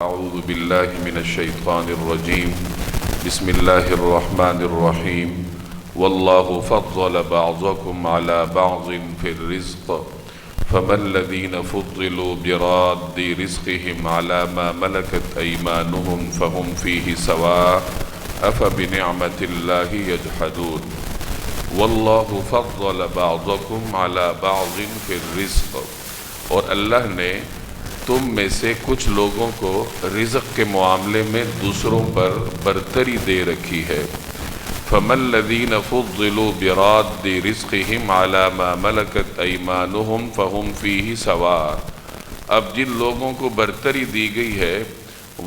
أعوذ بالله من الشيطان الرجيم بسم الله الرحمن الرحيم والله فضل بعضكم على بعض في الرزق فما الذين فضلوا براد رزقهم على ما ملكت أيمانهم فهم فيه سواء أفبنعمة الله يجحدون والله فضل بعضكم على بعض في الرزق اور اللہ نے تم میں سے کچھ لوگوں کو رزق کے معاملے میں دوسروں پر برتری دے رکھی ہے فَمَا الَّذِينَ فُضِّلُوا بِرَادِّ رِزْقِهِمْ عَلَى مَا مَلَكَتْ أَيْمَانُهُمْ فَهُمْ فِيهِ سَوَاءٌ اب جن لوگوں کو برتری دی گئی ہے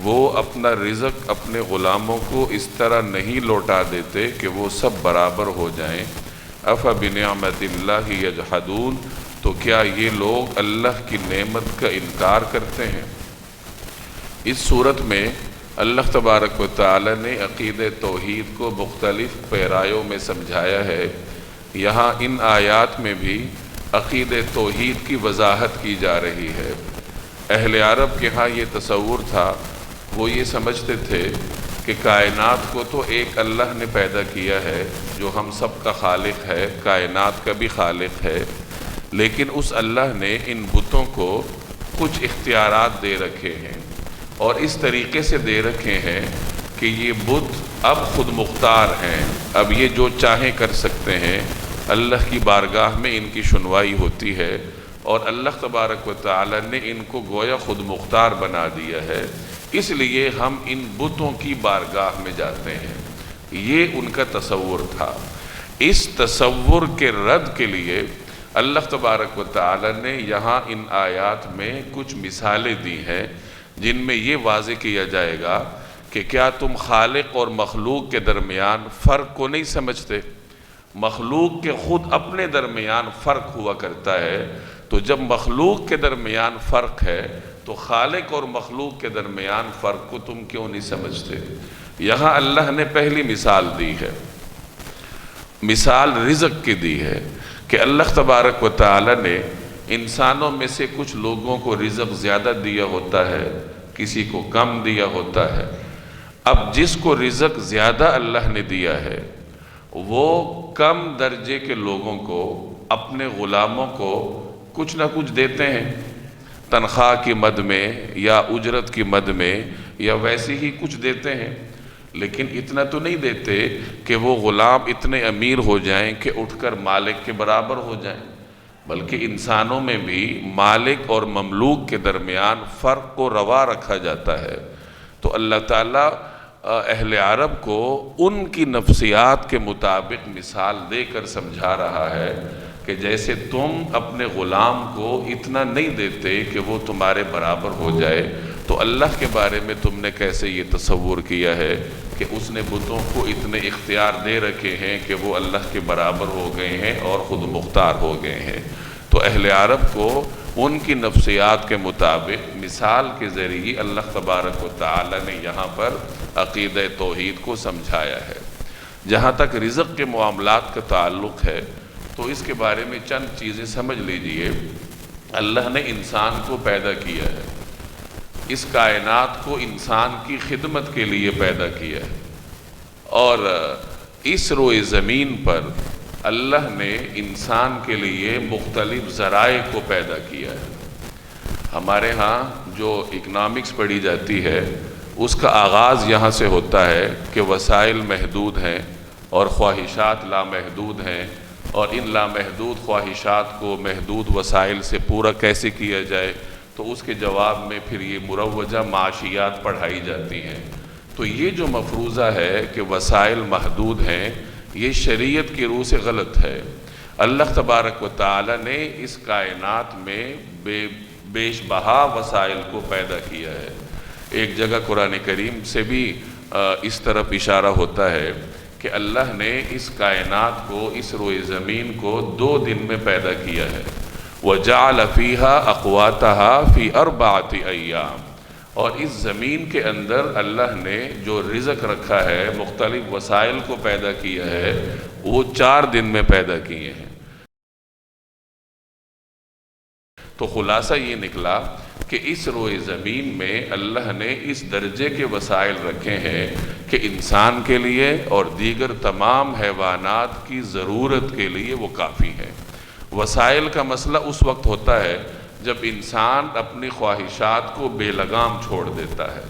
وہ اپنا رزق اپنے غلاموں کو اس طرح نہیں لوٹا دیتے کہ وہ سب برابر ہو جائیں أَفَبِنِعْمَةِ اللَّهِ يَجْحَدُونَ تو کیا یہ لوگ اللہ کی نعمت کا انکار کرتے ہیں؟ اس صورت میں اللہ تبارک و تعالی نے عقید توحید کو مختلف پیرایوں میں سمجھایا ہے۔ یہاں ان آیات میں بھی عقید توحید کی وضاحت کی جا رہی ہے۔ اہل عرب کے ہاں یہ تصور تھا، وہ یہ سمجھتے تھے کہ کائنات کو تو ایک اللہ نے پیدا کیا ہے جو ہم سب کا خالق ہے، کائنات کا بھی خالق ہے، لیکن اس اللہ نے ان بتوں کو کچھ اختیارات دے رکھے ہیں اور اس طریقے سے دے رکھے ہیں کہ یہ بت اب خود مختار ہیں، اب یہ جو چاہیں کر سکتے ہیں۔ اللہ کی بارگاہ میں ان کی سنوائی ہوتی ہے اور اللہ تبارک و تعالی نے ان کو گویا خود مختار بنا دیا ہے، اس لیے ہم ان بتوں کی بارگاہ میں جاتے ہیں۔ یہ ان کا تصور تھا۔ اس تصور کے رد کے لیے اللہ تبارک و تعالی نے یہاں ان آیات میں کچھ مثالیں دی ہیں جن میں یہ واضح کیا جائے گا کہ کیا تم خالق اور مخلوق کے درمیان فرق کو نہیں سمجھتے؟ مخلوق کے خود اپنے درمیان فرق ہوا کرتا ہے، تو جب مخلوق کے درمیان فرق ہے تو خالق اور مخلوق کے درمیان فرق کو تم کیوں نہیں سمجھتے؟ یہاں اللہ نے پہلی مثال دی ہے، مثال رزق کی دی ہے کہ اللہ تبارک و تعالی نے انسانوں میں سے کچھ لوگوں کو رزق زیادہ دیا ہوتا ہے، کسی کو کم دیا ہوتا ہے۔ اب جس کو رزق زیادہ اللہ نے دیا ہے وہ کم درجے کے لوگوں کو، اپنے غلاموں کو کچھ نہ کچھ دیتے ہیں، تنخواہ کی مد میں یا اجرت کی مد میں یا ویسے ہی کچھ دیتے ہیں، لیکن اتنا تو نہیں دیتے کہ وہ غلام اتنے امیر ہو جائیں کہ اٹھ کر مالک کے برابر ہو جائیں، بلکہ انسانوں میں بھی مالک اور مملوک کے درمیان فرق کو روا رکھا جاتا ہے۔ تو اللہ تعالیٰ اہل عرب کو ان کی نفسیات کے مطابق مثال دے کر سمجھا رہا ہے کہ جیسے تم اپنے غلام کو اتنا نہیں دیتے کہ وہ تمہارے برابر ہو جائے، تو اللہ کے بارے میں تم نے کیسے یہ تصور کیا ہے کہ اس نے بتوں کو اتنے اختیار دے رکھے ہیں کہ وہ اللہ کے برابر ہو گئے ہیں اور خود مختار ہو گئے ہیں۔ تو اہل عرب کو ان کی نفسیات کے مطابق مثال کے ذریعے اللہ تبارک و تعالی نے یہاں پر عقیدہ توحید کو سمجھایا ہے۔ جہاں تک رزق کے معاملات کا تعلق ہے تو اس کے بارے میں چند چیزیں سمجھ لیجئے۔ اللہ نے انسان کو پیدا کیا ہے، اس کائنات کو انسان کی خدمت کے لیے پیدا کیا ہے، اور اس روئے زمین پر اللہ نے انسان کے لیے مختلف ذرائع کو پیدا کیا ہے۔ ہمارے ہاں جو اکنامکس پڑھی جاتی ہے اس کا آغاز یہاں سے ہوتا ہے کہ وسائل محدود ہیں اور خواہشات لامحدود ہیں، اور ان لامحدود خواہشات کو محدود وسائل سے پورا کیسے کیا جائے، تو اس کے جواب میں پھر یہ مروجہ معاشیات پڑھائی جاتی ہیں۔ تو یہ جو مفروضہ ہے کہ وسائل محدود ہیں، یہ شریعت کی روح سے غلط ہے۔ اللہ تبارک و تعالی نے اس کائنات میں بیش بہا وسائل کو پیدا کیا ہے۔ ایک جگہ قرآن کریم سے بھی اس طرف اشارہ ہوتا ہے کہ اللہ نے اس کائنات کو، اس روئے زمین کو 2 دن میں پیدا کیا ہے۔ وَجَعَلَ فِيهَا أَقْوَاتَهَا فِي 4 أَيَّامٍ اور اس زمین کے اندر اللہ نے جو رزق رکھا ہے، مختلف وسائل کو پیدا کیا ہے، وہ 4 دن میں پیدا کیے ہیں۔ تو خلاصہ یہ نکلا کہ اس روئے زمین میں اللہ نے اس درجے کے وسائل رکھے ہیں کہ انسان کے لیے اور دیگر تمام حیوانات کی ضرورت کے لیے وہ کافی ہے۔ وسائل کا مسئلہ اس وقت ہوتا ہے جب انسان اپنی خواہشات کو بے لگام چھوڑ دیتا ہے۔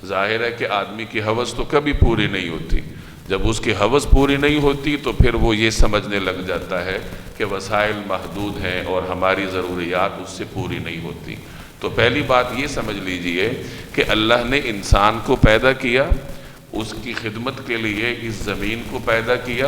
ظاہر ہے کہ آدمی کی ہوس تو کبھی پوری نہیں ہوتی، جب اس کی ہوس پوری نہیں ہوتی تو پھر وہ یہ سمجھنے لگ جاتا ہے کہ وسائل محدود ہیں اور ہماری ضروریات اس سے پوری نہیں ہوتی۔ تو پہلی بات یہ سمجھ لیجئے کہ اللہ نے انسان کو پیدا کیا، اس کی خدمت کے لیے اس زمین کو پیدا کیا،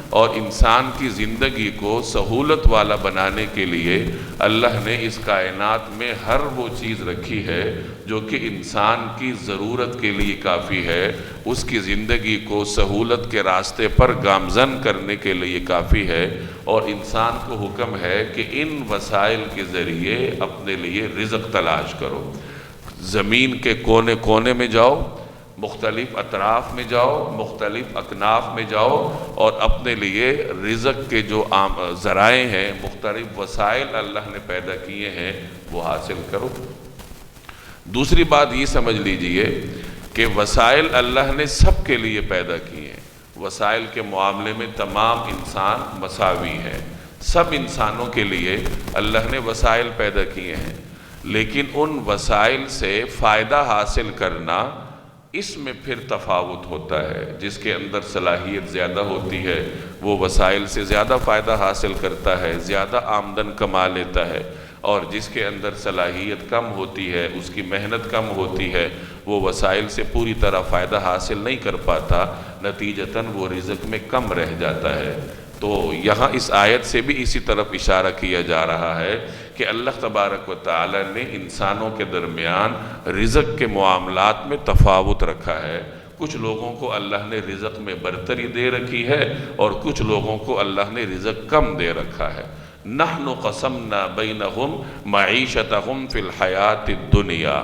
اور انسان کی زندگی کو سہولت والا بنانے کے لیے اللہ نے اس کائنات میں ہر وہ چیز رکھی ہے جو کہ انسان کی ضرورت کے لیے کافی ہے، اس کی زندگی کو سہولت کے راستے پر گامزن کرنے کے لیے کافی ہے، اور انسان کو حکم ہے کہ ان وسائل کے ذریعے اپنے لیے رزق تلاش کرو۔ زمین کے کونے کونے میں جاؤ، مختلف اطراف میں جاؤ، مختلف اکناف میں جاؤ، اور اپنے لیے رزق کے جو ذرائع ہیں، مختلف وسائل اللہ نے پیدا کیے ہیں، وہ حاصل کرو۔ دوسری بات یہ سمجھ لیجئے کہ وسائل اللہ نے سب کے لیے پیدا کیے ہیں۔ وسائل کے معاملے میں تمام انسان مساوی ہیں، سب انسانوں کے لیے اللہ نے وسائل پیدا کیے ہیں، لیکن ان وسائل سے فائدہ حاصل کرنا، اس میں پھر تفاوت ہوتا ہے۔ جس کے اندر صلاحیت زیادہ ہوتی ہے وہ وسائل سے زیادہ فائدہ حاصل کرتا ہے، زیادہ آمدن کما لیتا ہے، اور جس کے اندر صلاحیت کم ہوتی ہے، اس کی محنت کم ہوتی ہے، وہ وسائل سے پوری طرح فائدہ حاصل نہیں کر پاتا، نتیجتاً وہ رزق میں کم رہ جاتا ہے۔ تو یہاں اس آیت سے بھی اسی طرف اشارہ کیا جا رہا ہے کہ اللہ تبارک و تعالی نے انسانوں کے درمیان رزق کے معاملات میں تفاوت رکھا ہے۔ کچھ لوگوں کو اللہ نے رزق میں برتری دے رکھی ہے، اور کچھ لوگوں کو اللہ نے رزق کم دے رکھا ہے۔ نحن قسمنا بینہم معیشتہم فی الحیات الدنیا،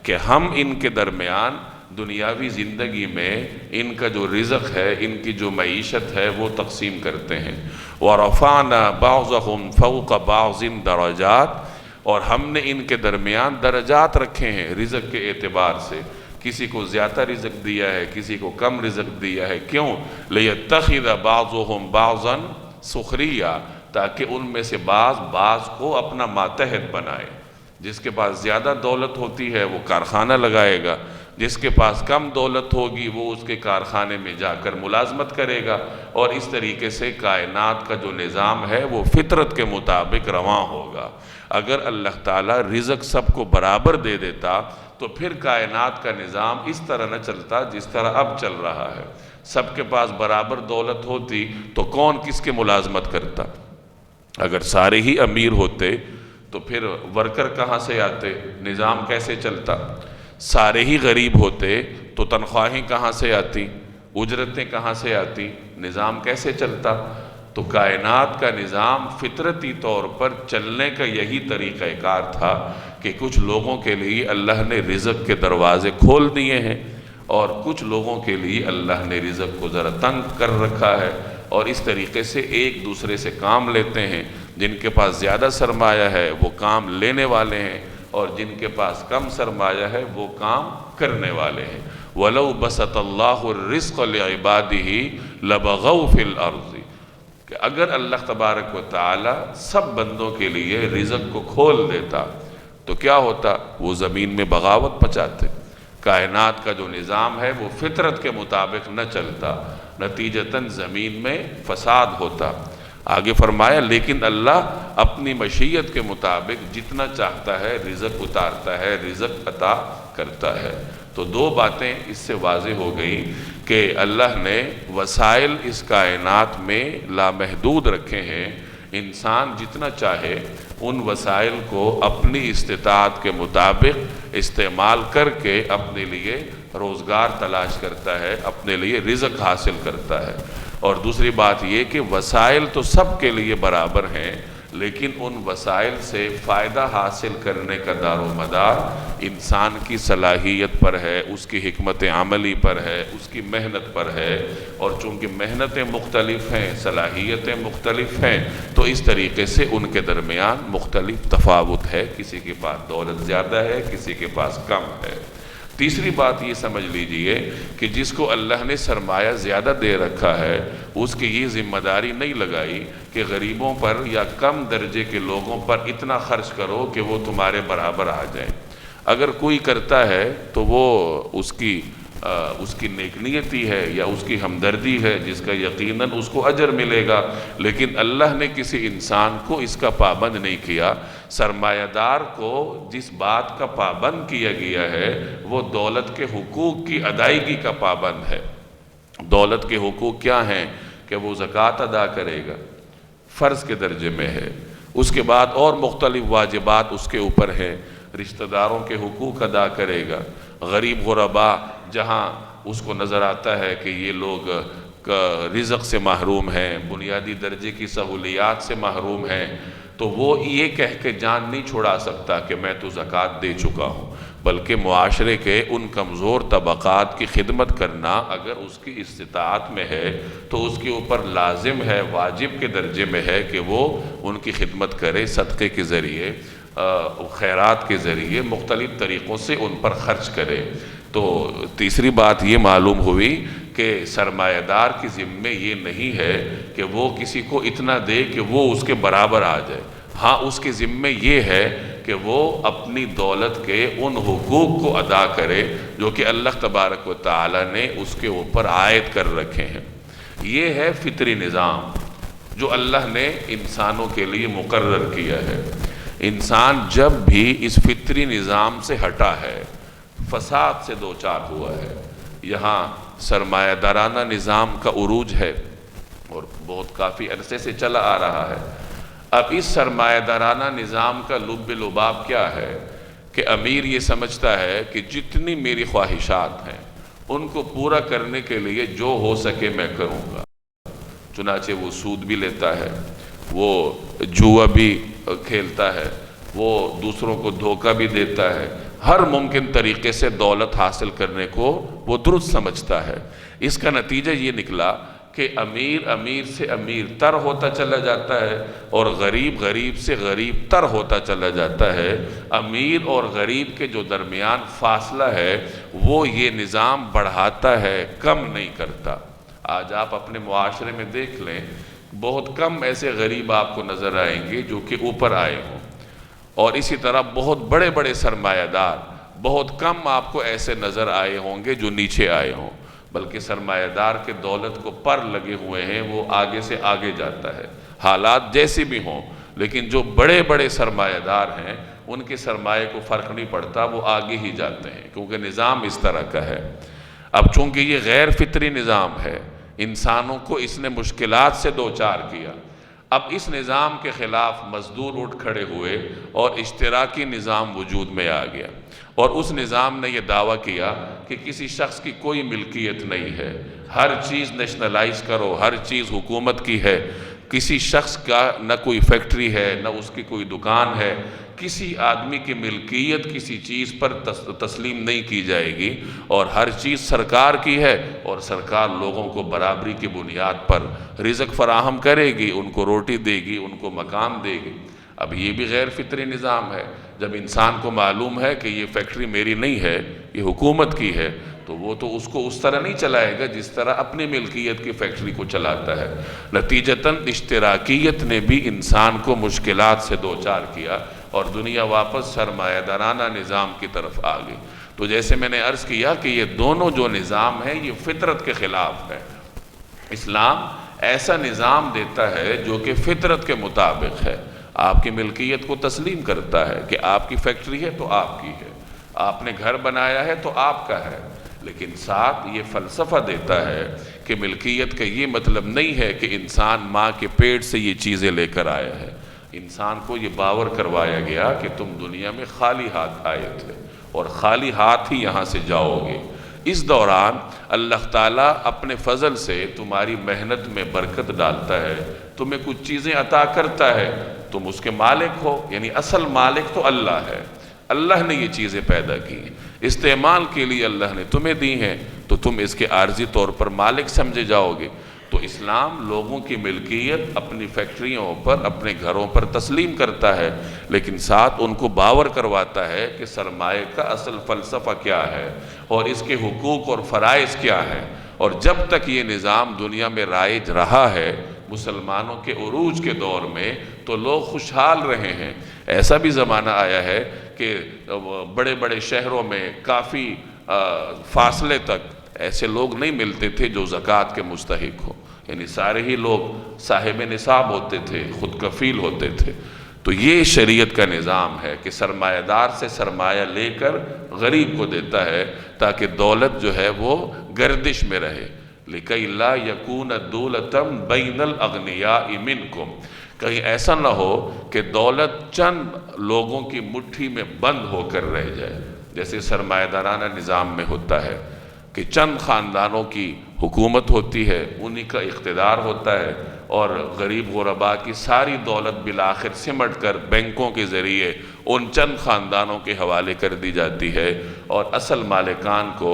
کہ ہم ان کے درمیان دنیاوی زندگی میں ان کا جو رزق ہے، ان کی جو معیشت ہے، وہ تقسیم کرتے ہیں۔ وَرَفَعْنَا بَعْضَهُمْ فَوْقَ بَعْضٍ دَرَجَاتٍ، اور ہم نے ان کے درمیان درجات رکھے ہیں رزق کے اعتبار سے، کسی کو زیادہ رزق دیا ہے، کسی کو کم رزق دیا ہے۔ کیوں؟ لِيَتَّخِذَ بَعْضُهُمْ بَعْضًا سُخْرِيًّا، تاکہ ان میں سے بعض کو اپنا ماتحت بنائے۔ جس کے پاس زیادہ دولت ہوتی ہے وہ کارخانہ لگائے گا، جس کے پاس کم دولت ہوگی وہ اس کے کارخانے میں جا کر ملازمت کرے گا، اور اس طریقے سے کائنات کا جو نظام ہے وہ فطرت کے مطابق رواں ہوگا۔ اگر اللہ تعالیٰ رزق سب کو برابر دے دیتا تو پھر کائنات کا نظام اس طرح نہ چلتا جس طرح اب چل رہا ہے۔ سب کے پاس برابر دولت ہوتی تو کون کس کے ملازمت کرتا؟ اگر سارے ہی امیر ہوتے تو پھر ورکر کہاں سے آتے؟ نظام کیسے چلتا؟ سارے ہی غریب ہوتے تو تنخواہیں کہاں سے آتی؟ اجرتیں کہاں سے آتی؟ نظام کیسے چلتا؟ تو کائنات کا نظام فطرتی طور پر چلنے کا یہی طریقہ کار تھا کہ کچھ لوگوں کے لیے اللہ نے رزق کے دروازے کھول دیے ہیں، اور کچھ لوگوں کے لیے اللہ نے رزق کو ذرا تنگ کر رکھا ہے، اور اس طریقے سے ایک دوسرے سے کام لیتے ہیں۔ جن کے پاس زیادہ سرمایہ ہے وہ کام لینے والے ہیں، اور جن کے پاس کم سرمایہ ہے وہ کام کرنے والے ہیں۔ وَلَوْ بَسَطَ اللَّهُ الرِّزْقَ لِعِبَادِهِ لَبَغَوْا فِي الْأَرْضِ، کہ اگر اللہ تبارک و تعالی سب بندوں کے لیے رزق کو کھول دیتا تو کیا ہوتا؟ وہ زمین میں بغاوت مچاتے، کائنات کا جو نظام ہے وہ فطرت کے مطابق نہ چلتا، نتیجتاً زمین میں فساد ہوتا۔ آگے فرمایا لیکن اللہ اپنی مشیت کے مطابق جتنا چاہتا ہے رزق اتارتا ہے، رزق عطا کرتا ہے۔ تو دو باتیں اس سے واضح ہو گئی کہ اللہ نے وسائل اس کائنات میں لامحدود رکھے ہیں، انسان جتنا چاہے ان وسائل کو اپنی استطاعت کے مطابق استعمال کر کے اپنے لیے روزگار تلاش کرتا ہے، اپنے لیے رزق حاصل کرتا ہے۔ اور دوسری بات یہ کہ وسائل تو سب کے لیے برابر ہیں، لیکن ان وسائل سے فائدہ حاصل کرنے کا دار و مدار انسان کی صلاحیت پر ہے، اس کی حکمت عملی پر ہے، اس کی محنت پر ہے، اور چونکہ محنتیں مختلف ہیں، صلاحیتیں مختلف ہیں، تو اس طریقے سے ان کے درمیان مختلف تفاوت ہے، کسی کے پاس دولت زیادہ ہے، کسی کے پاس کم ہے۔ تیسری بات یہ سمجھ لیجئے کہ جس کو اللہ نے سرمایہ زیادہ دے رکھا ہے، اس کی یہ ذمہ داری نہیں لگائی کہ غریبوں پر یا کم درجے کے لوگوں پر اتنا خرچ کرو کہ وہ تمہارے برابر آ جائیں۔ اگر کوئی کرتا ہے تو وہ اس کی نیک نیتی ہے یا اس کی ہمدردی ہے، جس کا یقیناً اس کو اجر ملے گا، لیکن اللہ نے کسی انسان کو اس کا پابند نہیں کیا۔ سرمایہ دار کو جس بات کا پابند کیا گیا ہے وہ دولت کے حقوق کی ادائیگی کا پابند ہے۔ دولت کے حقوق کیا ہیں؟ کہ وہ زکوٰۃ ادا کرے گا، فرض کے درجے میں ہے، اس کے بعد اور مختلف واجبات اس کے اوپر ہیں، رشتہ داروں کے حقوق ادا کرے گا، غریب غربا جہاں اس کو نظر آتا ہے کہ یہ لوگ رزق سے محروم ہیں، بنیادی درجے کی سہولیات سے محروم ہیں، تو وہ یہ کہہ کے جان نہیں چھڑا سکتا کہ میں تو زکوٰۃ دے چکا ہوں، بلکہ معاشرے کے ان کمزور طبقات کی خدمت کرنا اگر اس کی استطاعت میں ہے تو اس کے اوپر لازم ہے، واجب کے درجے میں ہے کہ وہ ان کی خدمت کرے، صدقے کے ذریعے، خیرات کے ذریعے، مختلف طریقوں سے ان پر خرچ کرے۔ تو تیسری بات یہ معلوم ہوئی کہ سرمایہ دار کی ذمہ یہ نہیں ہے کہ وہ کسی کو اتنا دے کہ وہ اس کے برابر آ جائے، ہاں اس کے ذمہ یہ ہے کہ وہ اپنی دولت کے ان حقوق کو ادا کرے جو کہ اللہ تبارک و تعالی نے اس کے اوپر عائد کر رکھے ہیں۔ یہ ہے فطری نظام جو اللہ نے انسانوں کے لیے مقرر کیا ہے۔ انسان جب بھی اس فطری نظام سے ہٹا ہے، فساد سے دوچار ہوا ہے۔ یہاں سرمایہ دارانہ نظام کا عروج ہے اور بہت کافی عرصے سے چلا آ رہا ہے۔ اب اس سرمایہ دارانہ نظام کا لب لباب کیا ہے کہ امیر یہ سمجھتا ہے کہ جتنی میری خواہشات ہیں ان کو پورا کرنے کے لیے جو ہو سکے میں کروں گا، چنانچہ وہ سود بھی لیتا ہے، وہ جوا بھی کھیلتا ہے، وہ دوسروں کو دھوکہ بھی دیتا ہے، ہر ممکن طریقے سے دولت حاصل کرنے کو وہ درست سمجھتا ہے۔ اس کا نتیجہ یہ نکلا کہ امیر سے امیر تر ہوتا چلا جاتا ہے اور غریب سے غریب تر ہوتا چلا جاتا ہے۔ امیر اور غریب کے جو درمیان فاصلہ ہے وہ یہ نظام بڑھاتا ہے، کم نہیں کرتا۔ آج آپ اپنے معاشرے میں دیکھ لیں، بہت کم ایسے غریب آپ کو نظر آئیں گے جو کہ اوپر آئے ہوں، اور اسی طرح بہت بڑے بڑے سرمایہ دار بہت کم آپ کو ایسے نظر آئے ہوں گے جو نیچے آئے ہوں، بلکہ سرمایہ دار کے دولت کو پر لگے ہوئے ہیں، وہ آگے سے آگے جاتا ہے، حالات جیسے بھی ہوں۔ لیکن جو بڑے بڑے سرمایہ دار ہیں ان کے سرمایہ کو فرق نہیں پڑتا، وہ آگے ہی جاتے ہیں، کیونکہ نظام اس طرح کا ہے۔ اب چونکہ یہ غیر فطری نظام ہے، انسانوں کو اس نے مشکلات سے دوچار کیا، اب اس نظام کے خلاف مزدور اٹھ کھڑے ہوئے اور اشتراکی نظام وجود میں آ گیا، اور اس نظام نے یہ دعویٰ کیا کہ کسی شخص کی کوئی ملکیت نہیں ہے، ہر چیز نیشنلائز کرو، ہر چیز حکومت کی ہے، کسی شخص کا نہ کوئی فیکٹری ہے نہ اس کی کوئی دکان ہے، کسی آدمی کی ملکیت کسی چیز پر تسلیم نہیں کی جائے گی، اور ہر چیز سرکار کی ہے، اور سرکار لوگوں کو برابری کی بنیاد پر رزق فراہم کرے گی، ان کو روٹی دے گی، ان کو مقام دے گی۔ اب یہ بھی غیر فطری نظام ہے۔ جب انسان کو معلوم ہے کہ یہ فیکٹری میری نہیں ہے، یہ حکومت کی ہے، تو وہ تو اس کو اس طرح نہیں چلائے گا جس طرح اپنی ملکیت کی فیکٹری کو چلاتا ہے۔ نتیجتاً اشتراکیت نے بھی انسان کو مشکلات سے دوچار کیا اور دنیا واپس سرمایہ دارانہ نظام کی طرف آ گئی۔ تو جیسے میں نے عرض کیا کہ یہ دونوں جو نظام ہیں یہ فطرت کے خلاف ہے۔ اسلام ایسا نظام دیتا ہے جو کہ فطرت کے مطابق ہے، آپ کی ملکیت کو تسلیم کرتا ہے کہ آپ کی فیکٹری ہے تو آپ کی ہے، آپ نے گھر بنایا ہے تو آپ کا ہے، لیکن ساتھ یہ فلسفہ دیتا ہے کہ ملکیت کا یہ مطلب نہیں ہے کہ انسان ماں کے پیٹ سے یہ چیزیں لے کر آیا ہے۔ انسان کو یہ باور کروایا گیا کہ تم دنیا میں خالی ہاتھ آئے تھے اور خالی ہاتھ ہی یہاں سے جاؤ گے۔ اس دوران اللہ تعالیٰ اپنے فضل سے تمہاری محنت میں برکت ڈالتا ہے، تمہیں کچھ چیزیں عطا کرتا ہے، تم اس کے مالک ہو، یعنی اصل مالک تو اللہ ہے، اللہ نے یہ چیزیں پیدا کی ہیں، استعمال کے لیے اللہ نے تمہیں دی ہیں، تو تم اس کے عارضی طور پر مالک سمجھے جاؤ گے۔ تو اسلام لوگوں کی ملکیت اپنی فیکٹریوں پر، اپنے گھروں پر تسلیم کرتا ہے، لیکن ساتھ ان کو باور کرواتا ہے کہ سرمایہ کا اصل فلسفہ کیا ہے اور اس کے حقوق اور فرائض کیا ہے۔ اور جب تک یہ نظام دنیا میں رائج رہا ہے، مسلمانوں کے عروج کے دور میں، تو لوگ خوشحال رہے ہیں۔ ایسا بھی زمانہ آیا ہے کہ بڑے بڑے شہروں میں کافی فاصلے تک ایسے لوگ نہیں ملتے تھے جو زکوٰۃ کے مستحق ہو، یعنی سارے ہی لوگ صاحب نصاب ہوتے تھے، خود کفیل ہوتے تھے۔ تو یہ شریعت کا نظام ہے کہ سرمایہ دار سے سرمایہ لے کر غریب کو دیتا ہے، تاکہ دولت جو ہے وہ گردش میں رہے۔ لِكَيْ لَا يَكُونَ دُولَةً بَيْنَ الْأَغْنِيَاءِ مِنْكُمْ، کہیں ایسا نہ ہو کہ دولت چند لوگوں کی مٹھی میں بند ہو کر رہ جائے، جیسے سرمایہ دارانہ نظام میں ہوتا ہے کہ چند خاندانوں کی حکومت ہوتی ہے، انہی کا اقتدار ہوتا ہے، اور غریب غرباء کی ساری دولت بالآخر سمٹ کر بینکوں کے ذریعے ان چند خاندانوں کے حوالے کر دی جاتی ہے، اور اصل مالکان کو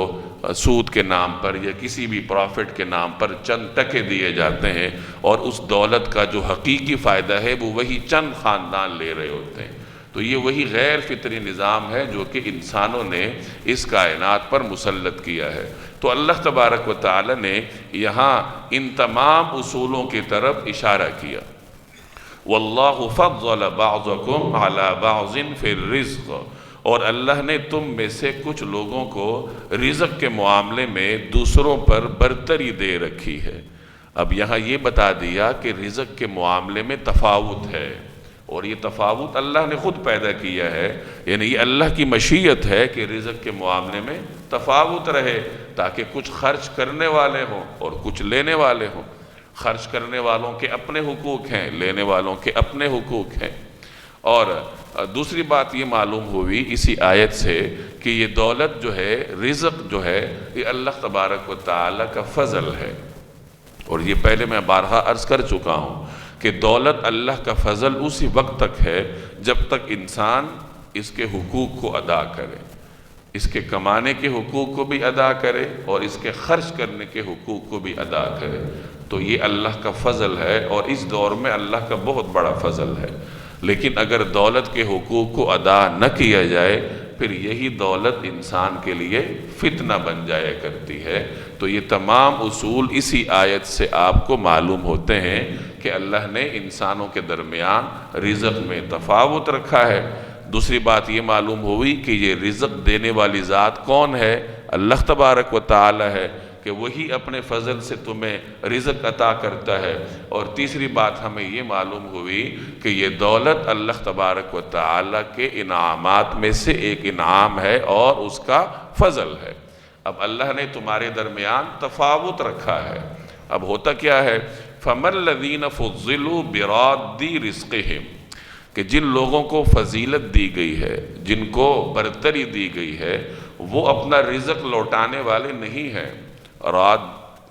سود کے نام پر یا کسی بھی پروفٹ کے نام پر چند ٹکے دیے جاتے ہیں، اور اس دولت کا جو حقیقی فائدہ ہے وہ وہی چند خاندان لے رہے ہوتے ہیں۔ تو یہ وہی غیر فطری نظام ہے جو کہ انسانوں نے اس کائنات پر مسلط کیا ہے۔ تو اللہ تبارک و تعالی نے یہاں ان تمام اصولوں کی طرف اشارہ کیا۔ وَاللَّهُ فَضَّلَ بَعْضَكُمْ عَلَى بَعْضٍ فِي الرِّزْقِ، اور اللہ نے تم میں سے کچھ لوگوں کو رزق کے معاملے میں دوسروں پر برتری دے رکھی ہے۔ اب یہاں یہ بتا دیا کہ رزق کے معاملے میں تفاوت ہے، اور یہ تفاوت اللہ نے خود پیدا کیا ہے، یعنی یہ اللہ کی مشیت ہے کہ رزق کے معاملے میں تفاوت رہے، تاکہ کچھ خرچ کرنے والے ہوں اور کچھ لینے والے ہوں۔ خرچ کرنے والوں کے اپنے حقوق ہیں، لینے والوں کے اپنے حقوق ہیں۔ اور دوسری بات یہ معلوم ہوئی اسی آیت سے کہ یہ دولت جو ہے، رزق جو ہے، یہ اللہ تبارک و تعالی کا فضل ہے، اور یہ پہلے میں بارہا عرض کر چکا ہوں کہ دولت اللہ کا فضل اسی وقت تک ہے جب تک انسان اس کے حقوق کو ادا کرے، اس کے کمانے کے حقوق کو بھی ادا کرے اور اس کے خرچ کرنے کے حقوق کو بھی ادا کرے۔ تو یہ اللہ کا فضل ہے، اور اس دور میں اللہ کا بہت بڑا فضل ہے۔ لیکن اگر دولت کے حقوق کو ادا نہ کیا جائے، پھر یہی دولت انسان کے لیے فتنہ بن جایا کرتی ہے۔ تو یہ تمام اصول اسی آیت سے آپ کو معلوم ہوتے ہیں کہ اللہ نے انسانوں کے درمیان رزق میں تفاوت رکھا ہے۔ دوسری بات یہ معلوم ہوئی کہ یہ رزق دینے والی ذات کون ہے؟ اللہ تبارک و تعالی ہے، کہ وہی اپنے فضل سے تمہیں رزق عطا کرتا ہے۔ اور تیسری بات ہمیں یہ معلوم ہوئی کہ یہ دولت اللہ تبارک و تعالی کے انعامات میں سے ایک انعام ہے اور اس کا فضل ہے۔ اب اللہ نے تمہارے درمیان تفاوت رکھا ہے۔ اب ہوتا کیا ہے؟ فَمَا الَّذِينَ فُضِّلُوا بِرَادِّ رِزْقِهِمْ، کہ جن لوگوں کو فضیلت دی گئی ہے، جن کو برتری دی گئی ہے، وہ اپنا رزق لوٹانے والے نہیں ہیں۔ راد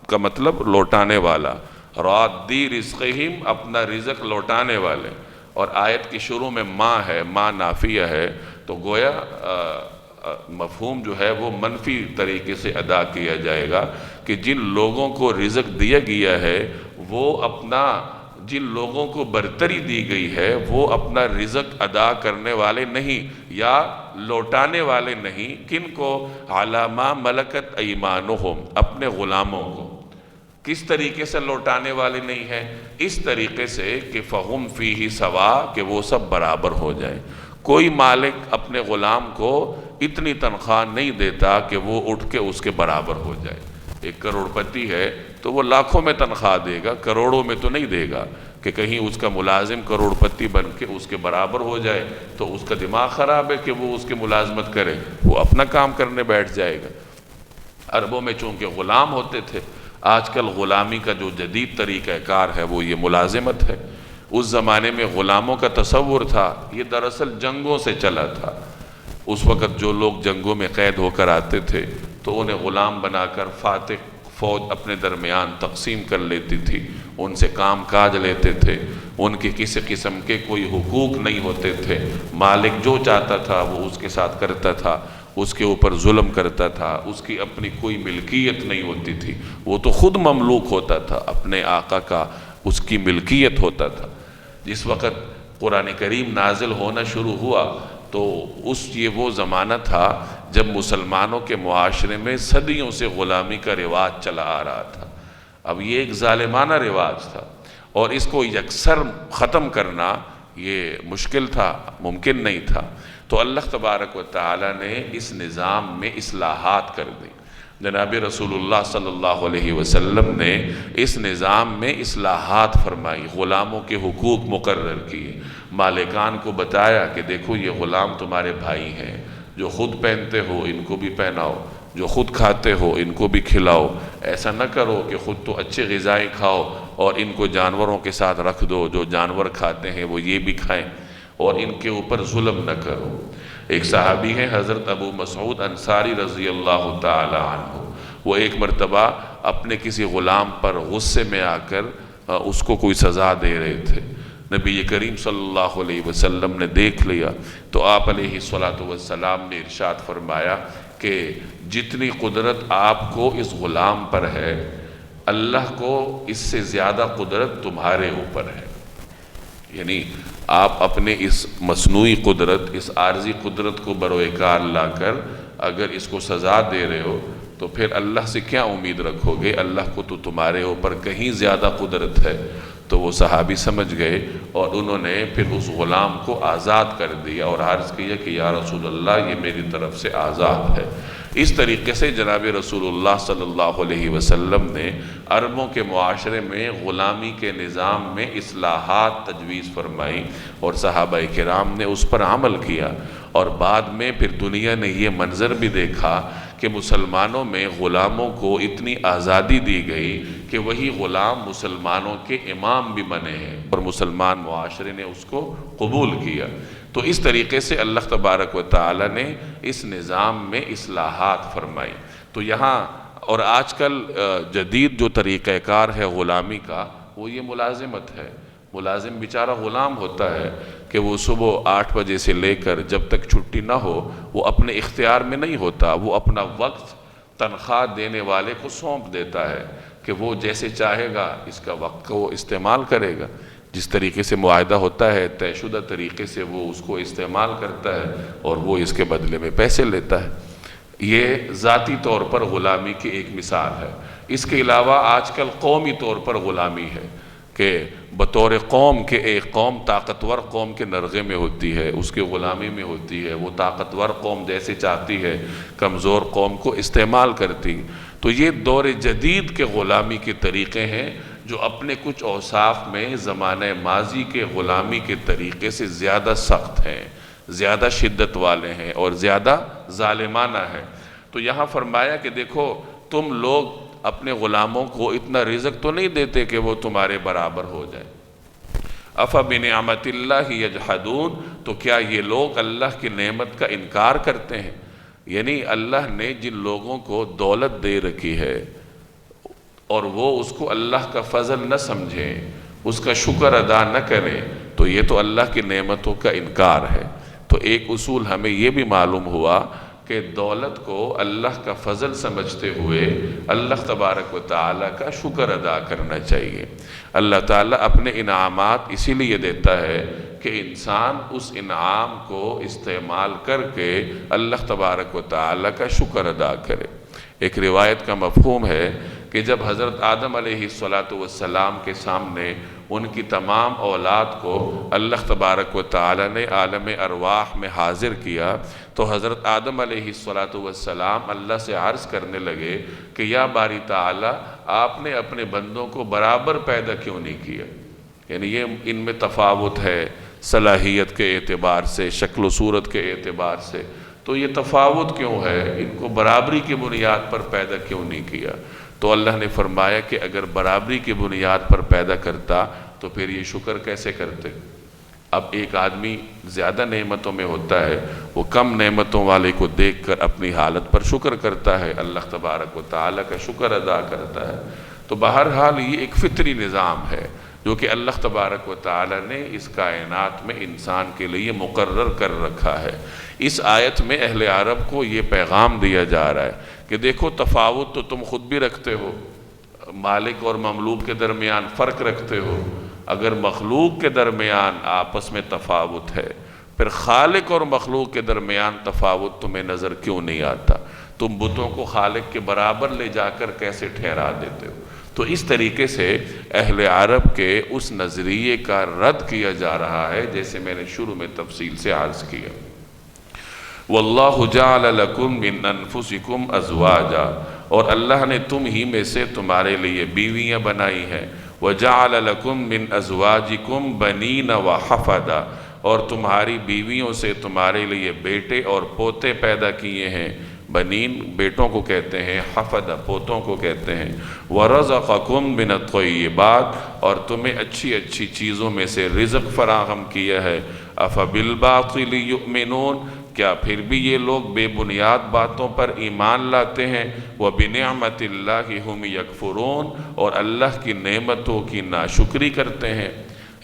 کا مطلب لوٹانے والا، رادی رزقہم، اپنا رزق لوٹانے والے۔ اور آیت کی شروع میں ماں ہے، ماں نافیہ ہے، تو گویا مفہوم جو ہے وہ منفی طریقے سے ادا کیا جائے گا کہ جن لوگوں کو رزق دیا گیا ہے وہ اپنا، جن لوگوں کو برتری دی گئی ہے وہ اپنا رزق ادا کرنے والے نہیں یا لوٹانے والے نہیں۔ کن کو؟ عَلَىٰ مَلَكَتْ أَيْمَانُهُمْ، اپنے غلاموں کو۔ کس طریقے سے لوٹانے والے نہیں ہیں؟ اس طریقے سے کہ فَهُمْ فِيهِ سَوَاء، کہ وہ سب برابر ہو جائیں۔ کوئی مالک اپنے غلام کو اتنی تنخواہ نہیں دیتا کہ وہ اٹھ کے اس کے برابر ہو جائے۔ ایک کروڑ پتی ہے تو وہ لاکھوں میں تنخواہ دے گا، کروڑوں میں تو نہیں دے گا کہ کہیں اس کا ملازم کروڑ پتی بن کے اس کے برابر ہو جائے تو اس کا دماغ خراب ہے کہ وہ اس کے ملازمت کرے، وہ اپنا کام کرنے بیٹھ جائے گا۔ عربوں میں چونکہ غلام ہوتے تھے، آج کل غلامی کا جو جدید طریقہ کار ہے وہ یہ ملازمت ہے۔ اس زمانے میں غلاموں کا تصور تھا، یہ دراصل جنگوں سے چلا تھا۔ اس وقت جو لوگ جنگوں میں قید ہو کر آتے تھے تو انہیں غلام بنا کر فاتح فوج اپنے درمیان تقسیم کر لیتی تھی، ان سے کام کاج لیتے تھے، ان کے کسی قسم کے کوئی حقوق نہیں ہوتے تھے، مالک جو چاہتا تھا وہ اس کے ساتھ کرتا تھا، اس کے اوپر ظلم کرتا تھا، اس کی اپنی کوئی ملکیت نہیں ہوتی تھی، وہ تو خود مملوک ہوتا تھا، اپنے آقا کا اس کی ملکیت ہوتا تھا۔ جس وقت قرآن کریم نازل ہونا شروع ہوا تو یہ وہ زمانہ تھا جب مسلمانوں کے معاشرے میں صدیوں سے غلامی کا رواج چلا آ رہا تھا۔ اب یہ ایک ظالمانہ رواج تھا اور اس کو یکسر ختم کرنا یہ مشکل تھا، ممکن نہیں تھا۔ تو اللہ تبارک و تعالی نے اس نظام میں اصلاحات کر دی۔ جناب رسول اللہ صلی اللہ علیہ وسلم نے اس نظام میں اصلاحات فرمائی، غلاموں کے حقوق مقرر کیے، مالکان کو بتایا کہ دیکھو یہ غلام تمہارے بھائی ہیں، جو خود پہنتے ہو ان کو بھی پہناؤ، جو خود کھاتے ہو ان کو بھی کھلاؤ، ایسا نہ کرو کہ خود تو اچھے غذائیں کھاؤ اور ان کو جانوروں کے ساتھ رکھ دو، جو جانور کھاتے ہیں وہ یہ بھی کھائیں، اور ان کے اوپر ظلم نہ کرو۔ ایک صحابی ہیں حضرت ابو مسعود انصاری رضی اللہ تعالی عنہ، وہ ایک مرتبہ اپنے کسی غلام پر غصے میں آ کر اس کو کوئی سزا دے رہے تھے۔ نبی کریم صلی اللہ علیہ وسلم نے دیکھ لیا تو آپ علیہ السلام نے ارشاد فرمایا کہ جتنی قدرت آپ کو اس غلام پر ہے، اللہ کو اس سے زیادہ قدرت تمہارے اوپر ہے۔ یعنی آپ اپنے اس مصنوعی قدرت، اس عارضی قدرت کو بروئے کار لا کر اگر اس کو سزا دے رہے ہو تو پھر اللہ سے کیا امید رکھو گے؟ اللہ کو تو تمہارے اوپر کہیں زیادہ قدرت ہے۔ تو وہ صحابی سمجھ گئے اور انہوں نے پھر اس غلام کو آزاد کر دیا اور عرض کیا کہ یا رسول اللہ یہ میری طرف سے آزاد ہے۔ اس طریقے سے جناب رسول اللہ صلی اللہ علیہ وسلم نے عربوں کے معاشرے میں غلامی کے نظام میں اصلاحات تجویز فرمائی اور صحابہ کرام نے اس پر عمل کیا، اور بعد میں پھر دنیا نے یہ منظر بھی دیکھا کہ مسلمانوں میں غلاموں کو اتنی آزادی دی گئی کہ وہی غلام مسلمانوں کے امام بھی بنے ہیں اور مسلمان معاشرے نے اس کو قبول کیا۔ تو اس طریقے سے اللہ تبارک و تعالی نے اس نظام میں اصلاحات فرمائی۔ تو یہاں اور آج کل جدید جو طریقہ کار ہے غلامی کا، وہ یہ ملازمت ہے۔ ملازم بیچارہ غلام ہوتا ہے کہ وہ صبح 8 بجے سے لے کر جب تک چھٹی نہ ہو وہ اپنے اختیار میں نہیں ہوتا، وہ اپنا وقت تنخواہ دینے والے کو سونپ دیتا ہے کہ وہ جیسے چاہے گا اس کا وقت کو وہ استعمال کرے گا، جس طریقے سے معاہدہ ہوتا ہے طے شدہ طریقے سے وہ اس کو استعمال کرتا ہے اور وہ اس کے بدلے میں پیسے لیتا ہے۔ یہ ذاتی طور پر غلامی کی ایک مثال ہے۔ اس کے علاوہ آج کل قومی طور پر غلامی ہے کہ بطور قوم کے ایک قوم طاقتور قوم کے نرغے میں ہوتی ہے، اس کے غلامی میں ہوتی ہے، وہ طاقتور قوم جیسے چاہتی ہے کمزور قوم کو استعمال کرتی۔ تو یہ دور جدید کے غلامی کے طریقے ہیں جو اپنے کچھ اوصاف میں زمانہ ماضی کے غلامی کے طریقے سے زیادہ سخت ہیں، زیادہ شدت والے ہیں اور زیادہ ظالمانہ ہیں۔ تو یہاں فرمایا کہ دیکھو تم لوگ اپنے غلاموں کو اتنا رزق تو نہیں دیتے کہ وہ تمہارے برابر ہو جائے۔ أَفَبِنِعْمَةِ اللَّهِ يَجْحَدُونَ، تو کیا یہ لوگ اللہ کی نعمت کا انکار کرتے ہیں؟ یعنی اللہ نے جن لوگوں کو دولت دے رکھی ہے اور وہ اس کو اللہ کا فضل نہ سمجھیں، اس کا شکر ادا نہ کریں، تو یہ تو اللہ کی نعمتوں کا انکار ہے۔ تو ایک اصول ہمیں یہ بھی معلوم ہوا کہ دولت کو اللہ کا فضل سمجھتے ہوئے اللہ تبارک و تعالیٰ کا شکر ادا کرنا چاہیے۔ اللہ تعالیٰ اپنے انعامات اسی لیے دیتا ہے کہ انسان اس انعام کو استعمال کر کے اللہ تبارک و تعالیٰ کا شکر ادا کرے۔ ایک روایت کا مفہوم ہے کہ جب حضرت آدم علیہ السلام کے سامنے ان کی تمام اولاد کو اللہ تبارک و تعالی نے عالم ارواح میں حاضر کیا تو حضرت آدم علیہ السلام اللہ سے عرض کرنے لگے کہ یا باری تعالی آپ نے اپنے بندوں کو برابر پیدا کیوں نہیں کیا؟ یعنی یہ ان میں تفاوت ہے صلاحیت کے اعتبار سے، شکل و صورت کے اعتبار سے، تو یہ تفاوت کیوں ہے؟ ان کو برابری کی بنیاد پر پیدا کیوں نہیں کیا؟ تو اللہ نے فرمایا کہ اگر برابری کی بنیاد پر پیدا کرتا تو پھر یہ شکر کیسے کرتے؟ اب ایک آدمی زیادہ نعمتوں میں ہوتا ہے، وہ کم نعمتوں والے کو دیکھ کر اپنی حالت پر شکر کرتا ہے، اللہ تبارک و تعالیٰ کا شکر ادا کرتا ہے۔ تو بہرحال یہ ایک فطری نظام ہے جو کہ اللہ تبارک و تعالی نے اس کائنات میں انسان کے لیے مقرر کر رکھا ہے۔ اس آیت میں اہل عرب کو یہ پیغام دیا جا رہا ہے کہ دیکھو تفاوت تو تم خود بھی رکھتے ہو، مالک اور مملوک کے درمیان فرق رکھتے ہو، اگر مخلوق کے درمیان آپس میں تفاوت ہے، پھر خالق اور مخلوق کے درمیان تفاوت تمہیں نظر کیوں نہیں آتا؟ تم بتوں کو خالق کے برابر لے جا کر کیسے ٹھہرا دیتے ہو؟ تو اس طریقے سے اہل عرب کے اس نظریے کا رد کیا جا رہا ہے، جیسے میں نے شروع میں تفصیل سے عرض کیا۔ وَاللَّهُ جَعَلَ لَكُم مِّنْ أَنفُسِكُمْ أَزْوَاجًا، اور اللہ نے تم ہی میں سے تمہارے لیے بیویاں بنائی ہیں۔ وَجَعَلَ لَكُم مِّنْ أَزْوَاجِكُمْ بَنِينَ وَحَفَدًا، اور تمہاری بیویوں سے تمہارے لیے بیٹے اور پوتے پیدا کیے ہیں۔ بنین بیٹوں کو کہتے ہیں، حفدہ پوتوں کو کہتے ہیں۔ وَرَزَقَكُم مِّنَ الطَّيِّبَاتِ، اور تمہیں اچھی اچھی چیزوں میں سے رزق فراہم کیا ہے۔ أَفَبِالْبَاطِلِ يُؤْمِنُونَ، کیا پھر بھی یہ لوگ بے بنیاد باتوں پر ایمان لاتے ہیں؟ وَبِنِعْمَةِ اللَّهِ هُمْ يَكْفُرُونَ، اور اللہ کی نعمتوں کی ناشکری کرتے ہیں۔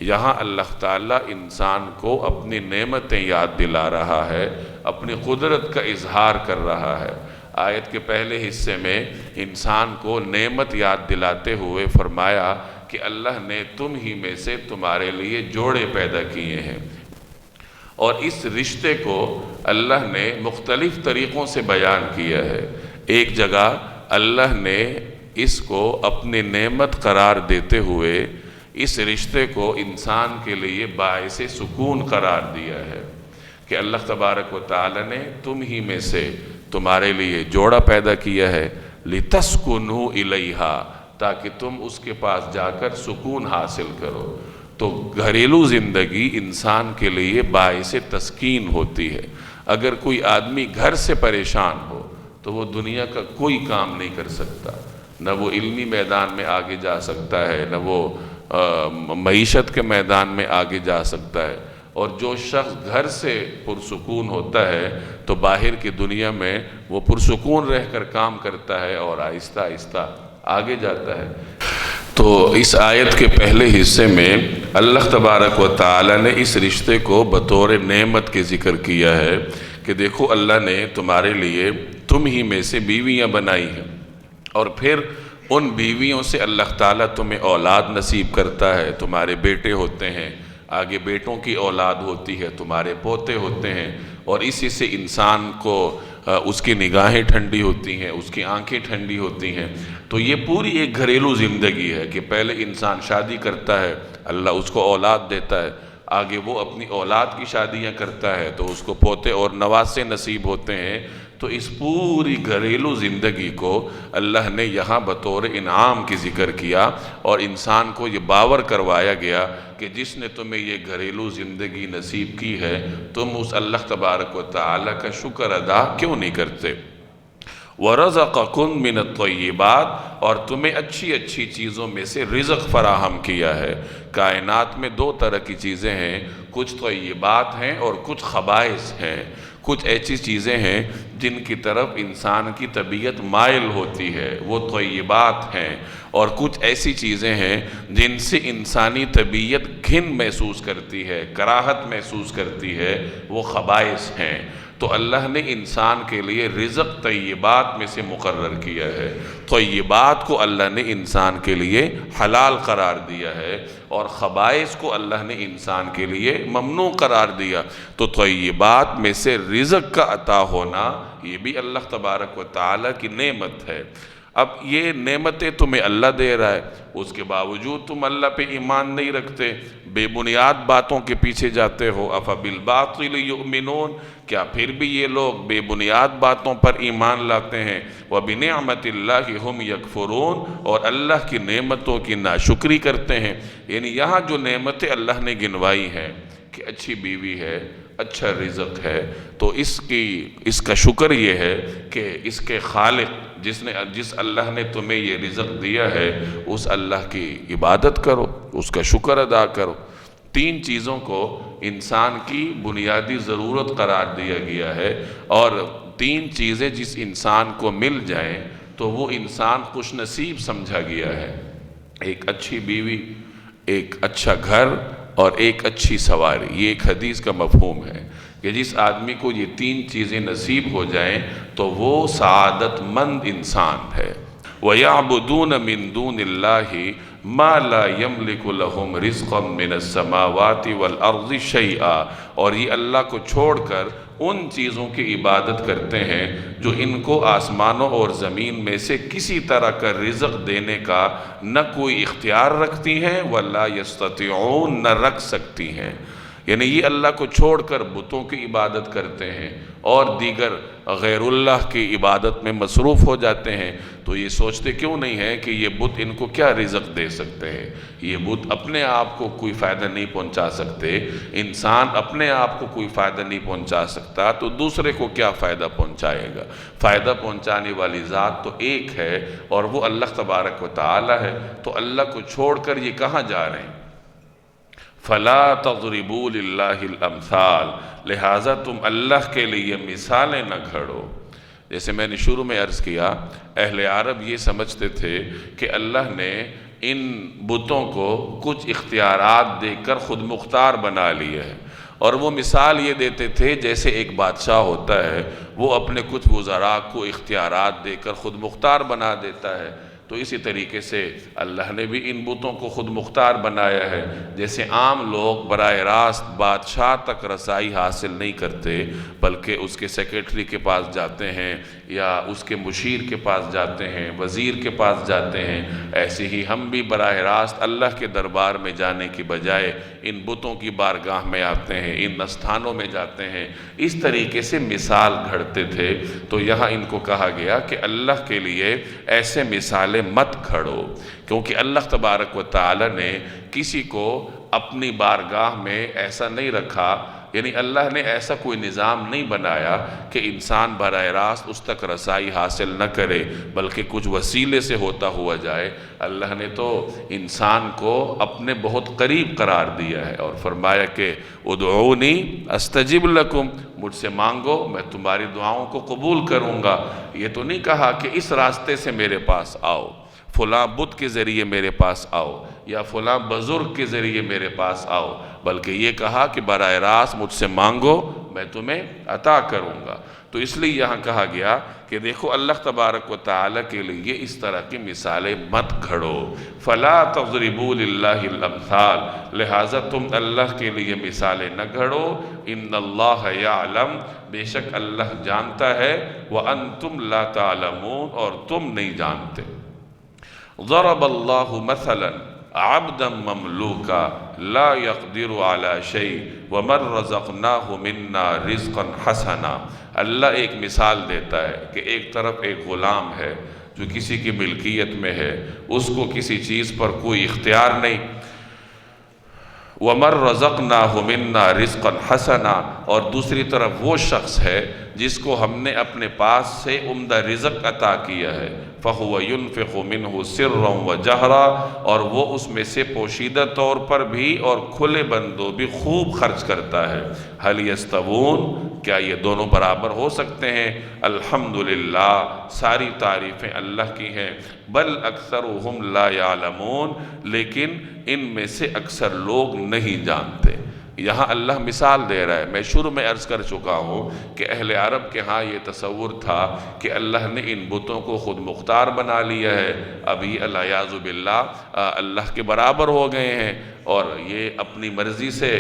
یہاں اللہ تعالیٰ انسان کو اپنی نعمتیں یاد دلا رہا ہے، اپنی قدرت کا اظہار کر رہا ہے۔ آیت کے پہلے حصے میں انسان کو نعمت یاد دلاتے ہوئے فرمایا کہ اللہ نے تم ہی میں سے تمہارے لیے جوڑے پیدا کیے ہیں، اور اس رشتے کو اللہ نے مختلف طریقوں سے بیان کیا ہے۔ ایک جگہ اللہ نے اس کو اپنی نعمت قرار دیتے ہوئے اس رشتے کو انسان کے لیے باعث سکون قرار دیا ہے کہ اللہ تبارک و تعالی نے تم ہی میں سے تمہارے لیے جوڑا پیدا کیا ہے، لِتَسْكُنُوا إِلَيْهَا، تاکہ تم اس کے پاس جا کر سکون حاصل کرو۔ تو گھریلو زندگی انسان کے لیے باعث تسکین ہوتی ہے۔ اگر کوئی آدمی گھر سے پریشان ہو تو وہ دنیا کا کوئی کام نہیں کر سکتا، نہ وہ علمی میدان میں آگے جا سکتا ہے، نہ وہ معیشت کے میدان میں آگے جا سکتا ہے۔ اور جو شخص گھر سے پرسکون ہوتا ہے تو باہر کی دنیا میں وہ پرسکون رہ کر کام کرتا ہے اور آہستہ آہستہ آگے جاتا ہے۔ تو اس آیت کے پہلے حصے میں اللہ تبارک و تعالی نے اس رشتے کو بطور نعمت کے ذکر کیا ہے کہ دیکھو اللہ نے تمہارے لیے تم ہی میں سے بیویاں بنائی ہیں، اور پھر ان بیویوں سے اللہ تعالیٰ تمہیں اولاد نصیب کرتا ہے، تمہارے بیٹے ہوتے ہیں، آگے بیٹوں کی اولاد ہوتی ہے، تمہارے پوتے ہوتے ہیں، اور اسی سے انسان کو اس کی نگاہیں ٹھنڈی ہوتی ہیں، اس کی آنکھیں ٹھنڈی ہوتی ہیں۔ تو یہ پوری ایک گھریلو زندگی ہے کہ پہلے انسان شادی کرتا ہے، اللہ اس کو اولاد دیتا ہے، آگے وہ اپنی اولاد کی شادیاں کرتا ہے تو اس کو پوتے اور نواسے نصیب ہوتے ہیں۔ تو اس پوری گھریلو زندگی کو اللہ نے یہاں بطور انعام کی ذکر کیا، اور انسان کو یہ باور کروایا گیا کہ جس نے تمہیں یہ گھریلو زندگی نصیب کی ہے، تم اس اللہ تبارک و تعالی کا شکر ادا کیوں نہیں کرتے؟ وَرَزَقَكُم مِّنَ الطَّيِّبَاتِ، اور تمہیں اچھی اچھی چیزوں میں سے رزق فراہم کیا ہے۔ کائنات میں دو طرح کی چیزیں ہیں، کچھ طیبات ہیں اور کچھ خبائث ہیں۔ کچھ ایسی چیزیں ہیں جن کی طرف انسان کی طبیعت مائل ہوتی ہے، وہ طیبات ہیں، اور کچھ ایسی چیزیں ہیں جن سے انسانی طبیعت گھن محسوس کرتی ہے، کراہت محسوس کرتی ہے، وہ خبائث ہیں۔ تو اللہ نے انسان کے لیے رزق طیبات میں سے مقرر کیا ہے۔ طیبات کو اللہ نے انسان کے لیے حلال قرار دیا ہے، اور خبائث کو اللہ نے انسان کے لیے ممنوع قرار دیا۔ تو طیبات میں سے رزق کا عطا ہونا یہ بھی اللہ تبارک و تعالیٰ کی نعمت ہے۔ اب یہ نعمتیں تمہیں اللہ دے رہا ہے، اس کے باوجود تم اللہ پہ ایمان نہیں رکھتے، بے بنیاد باتوں کے پیچھے جاتے ہو۔ أَفَبِالْبَاطِلِ يُؤْمِنُونَ، کیا پھر بھی یہ لوگ بے بنیاد باتوں پر ایمان لاتے ہیں؟ وَبِنِعْمَةِ اللَّهِ هُمْ يَكْفُرُونَ، اور اللہ کی نعمتوں کی ناشکری کرتے ہیں۔ یعنی یہاں جو نعمتیں اللہ نے گنوائی ہیں کہ اچھی بیوی ہے، اچھا رزق ہے، تو اس کا شکر یہ ہے کہ اس کے خالق جس اللہ نے تمہیں یہ رزق دیا ہے، اس اللہ کی عبادت کرو، اس کا شکر ادا کرو۔ تین چیزوں کو انسان کی بنیادی ضرورت قرار دیا گیا ہے، اور تین چیزیں جس انسان کو مل جائیں تو وہ انسان خوش نصیب سمجھا گیا ہے۔ ایک اچھی بیوی، ایک اچھا گھر اور ایک اچھی سواری، یہ ایک حدیث کا مفہوم ہے کہ جس آدمی کو یہ تین چیزیں نصیب ہو جائیں تو وہ سعادت مند انسان ہے۔ وَيَعْبُدُونَ مِن دُونِ اللَّهِ مَا لَا يَمْلِكُ لَهُمْ رِزْقًا مِنَ السَّمَاوَاتِ وَالْأَرْضِ شَيْئًا، اور یہ اللہ کو چھوڑ کر ان چیزوں کی عبادت کرتے ہیں جو ان کو آسمانوں اور زمین میں سے کسی طرح کا رزق دینے کا نہ کوئی اختیار رکھتی ہیں وَلَا يَسْتَطِعُونَ، نہ رکھ سکتی ہیں۔ یعنی یہ اللہ کو چھوڑ کر بتوں کی عبادت کرتے ہیں اور دیگر غیر اللہ کی عبادت میں مصروف ہو جاتے ہیں، تو یہ سوچتے کیوں نہیں ہیں کہ یہ بت ان کو کیا رزق دے سکتے ہیں؟ یہ بت اپنے آپ کو کوئی فائدہ نہیں پہنچا سکتے، انسان اپنے آپ کو کوئی فائدہ نہیں پہنچا سکتا تو دوسرے کو کیا فائدہ پہنچائے گا؟ فائدہ پہنچانے والی ذات تو ایک ہے اور وہ اللہ تبارک و تعالی ہے، تو اللہ کو چھوڑ کر یہ کہاں جا رہے ہیں؟ فَلَا تَضْرِبُوا لِلَّهِ الْأَمْثَالِ، لہٰذا تم اللہ کے لیے مثالیں نہ گھڑو۔ جیسے میں نے شروع میں عرض کیا، اہل عرب یہ سمجھتے تھے کہ اللہ نے ان بتوں کو کچھ اختیارات دے کر خود مختار بنا لیے ہے، اور وہ مثال یہ دیتے تھے جیسے ایک بادشاہ ہوتا ہے، وہ اپنے کچھ وزراء کو اختیارات دے کر خود مختار بنا دیتا ہے، تو اسی طریقے سے اللہ نے بھی ان بتوں کو خود مختار بنایا ہے۔ جیسے عام لوگ براہ راست بادشاہ تک رسائی حاصل نہیں کرتے بلکہ اس کے سیکرٹری کے پاس جاتے ہیں یا اس کے مشیر کے پاس جاتے ہیں، وزیر کے پاس جاتے ہیں، ایسے ہی ہم بھی براہ راست اللہ کے دربار میں جانے کی بجائے ان بتوں کی بارگاہ میں آتے ہیں، ان استھانوں میں جاتے ہیں، اس طریقے سے مثال گھڑتے تھے۔ تو یہاں ان کو کہا گیا کہ اللہ کے لیے ایسے مثالیں مت کھڑو، کیونکہ اللہ تبارک و تعالی نے کسی کو اپنی بارگاہ میں ایسا نہیں رکھا، یعنی اللہ نے ایسا کوئی نظام نہیں بنایا کہ انسان براہ راست اس تک رسائی حاصل نہ کرے بلکہ کچھ وسیلے سے ہوتا ہوا جائے۔ اللہ نے تو انسان کو اپنے بہت قریب قرار دیا ہے اور فرمایا کہ ادعونی استجب لکم، مجھ سے مانگو میں تمہاری دعاؤں کو قبول کروں گا۔ یہ تو نہیں کہا کہ اس راستے سے میرے پاس آؤ، فلاں بت کے ذریعے میرے پاس آؤ یا فلاں بزرگ کے ذریعے میرے پاس آؤ، بلکہ یہ کہا کہ براہ راست مجھ سے مانگو میں تمہیں عطا کروں گا۔ تو اس لیے یہاں کہا گیا کہ دیکھو اللہ تبارک و تعالیٰ کے لیے اس طرح کی مثالیں مت گھڑو۔ فَلَا تَضْرِبُوا لِلَّهِ الْأَمْثَالِ، لہٰذا تم اللہ کے لیے مثالیں نہ گھڑو۔ إِنَّ اللَّهَ يَعْلَمُ، بے شک اللہ جانتا ہے، وَأَنْتُمْ لَا تَعْلَمُونَ، اور تم نہیں جانتے۔ ضرب اللہ مثلا عبدا مملوکا لا يقدر على شيء ومن رزقناه منا رزقا حسنا، اللہ ایک مثال دیتا ہے کہ ایک طرف ایک غلام ہے جو کسی کی ملکیت میں ہے، اس کو کسی چیز پر کوئی اختیار نہیں، وَمَن رَزَقْنَاهُ مِنَّا رِزْقًا حَسَنًا، اور دوسری طرف وہ شخص ہے جس کو ہم نے اپنے پاس سے عمدہ رزق عطا کیا ہے، فَهُوَ يُنْفِقُ مِنْهُ سِرًّا وَجَهْرًا، اور وہ اس میں سے پوشیدہ طور پر بھی اور کھلے بندوں بھی خوب خرچ کرتا ہے۔ هَلْ يَسْتَوُونَ، کیا یہ دونوں برابر ہو سکتے ہیں؟ الحمدللہ، ساری تعریفیں اللہ کی ہیں، بل اکثرهم لا يعلمون، لیکن ان میں سے اکثر لوگ نہیں جانتے۔ یہاں اللہ مثال دے رہا ہے۔ میں شروع میں عرض کر چکا ہوں کہ اہل عرب کے ہاں یہ تصور تھا کہ اللہ نے ان بتوں کو خود مختار بنا لیا ہے، اب یہ العیاذ باللہ اللہ کے برابر ہو گئے ہیں اور یہ اپنی مرضی سے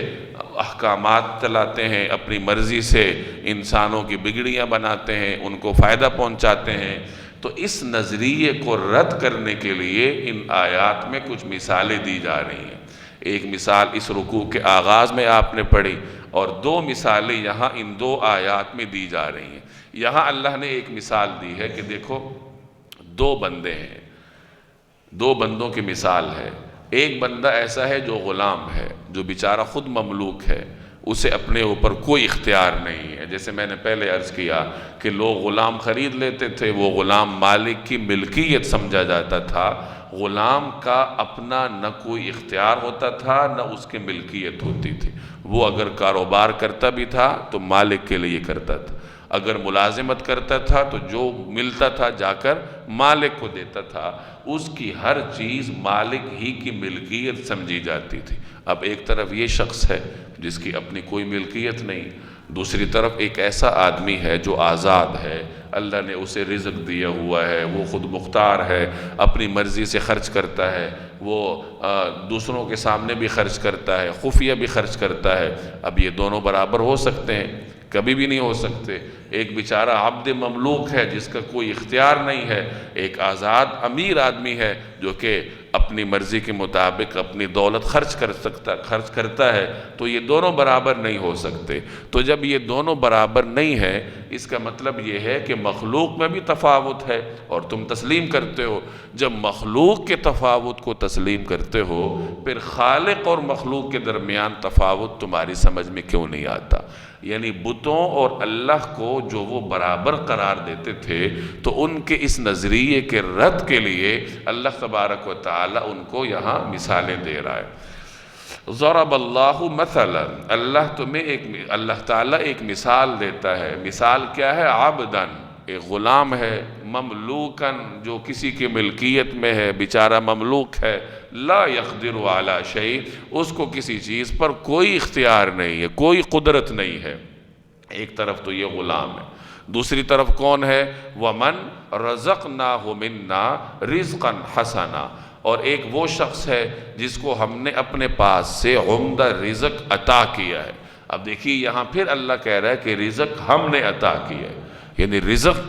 احکامات چلاتے ہیں، اپنی مرضی سے انسانوں کی بگڑیاں بناتے ہیں، ان کو فائدہ پہنچاتے ہیں۔ تو اس نظریے کو رد کرنے کے لیے ان آیات میں کچھ مثالیں دی جا رہی ہیں۔ ایک مثال اس رکوع کے آغاز میں آپ نے پڑھی اور دو مثالیں یہاں ان دو آیات میں دی جا رہی ہیں۔ یہاں اللہ نے ایک مثال دی ہے کہ دیکھو دو بندے ہیں، دو بندوں کی مثال ہے۔ ایک بندہ ایسا ہے جو غلام ہے، جو بیچارہ خود مملوک ہے، اسے اپنے اوپر کوئی اختیار نہیں ہے۔ جیسے میں نے پہلے عرض کیا کہ لوگ غلام خرید لیتے تھے، وہ غلام مالک کی ملکیت سمجھا جاتا تھا، غلام کا اپنا نہ کوئی اختیار ہوتا تھا نہ اس کی ملکیت ہوتی تھی، وہ اگر کاروبار کرتا بھی تھا تو مالک کے لیے کرتا تھا۔ اگر ملازمت کرتا تھا تو جو ملتا تھا جا کر مالک کو دیتا تھا، اس کی ہر چیز مالک ہی کی ملکیت سمجھی جاتی تھی۔ اب ایک طرف یہ شخص ہے جس کی اپنی کوئی ملکیت نہیں، دوسری طرف ایک ایسا آدمی ہے جو آزاد ہے، اللہ نے اسے رزق دیا ہوا ہے، وہ خود مختار ہے، اپنی مرضی سے خرچ کرتا ہے، وہ دوسروں کے سامنے بھی خرچ کرتا ہے، خفیہ بھی خرچ کرتا ہے۔ اب یہ دونوں برابر ہو سکتے ہیں؟ کبھی بھی نہیں ہو سکتے۔ ایک بیچارہ عبد مملوک ہے جس کا کوئی اختیار نہیں ہے، ایک آزاد امیر آدمی ہے جو کہ اپنی مرضی کے مطابق اپنی دولت خرچ کرتا ہے، تو یہ دونوں برابر نہیں ہو سکتے۔ تو جب یہ دونوں برابر نہیں ہیں، اس کا مطلب یہ ہے کہ مخلوق میں بھی تفاوت ہے اور تم تسلیم کرتے ہو۔ جب مخلوق کے تفاوت کو تسلیم کرتے ہو، پھر خالق اور مخلوق کے درمیان تفاوت تمہاری سمجھ میں کیوں نہیں آتا؟ یعنی بتوں اور اللہ کو جو وہ برابر قرار دیتے تھے، تو ان کے اس نظریے کے رد کے لیے اللہ تبارک و تعالی ان کو یہاں مثالیں دے رہا ہے۔ ضرب اللہ مثلا، اللہ تعالیٰ ایک مثال دیتا ہے۔ مثال کیا ہے؟ عبداً، ایک غلام ہے، مملوکاً، جو کسی کی ملکیت میں ہے، بیچارہ مملوک ہے، لا يقدر علی شیء، اس کو کسی چیز پر کوئی اختیار نہیں ہے، کوئی قدرت نہیں ہے۔ ایک طرف تو یہ غلام ہے، دوسری طرف کون ہے؟ وَمَنْ رَزَقْنَاهُ مِنَّا رِزْقًا حَسَنًا، اور ایک وہ شخص ہے جس کو ہم نے اپنے پاس سے عمدہ رزق عطا کیا ہے۔ اب دیکھیے یہاں پھر اللہ کہہ رہا ہے کہ رزق ہم نے عطا کیا ہے، یعنی رزق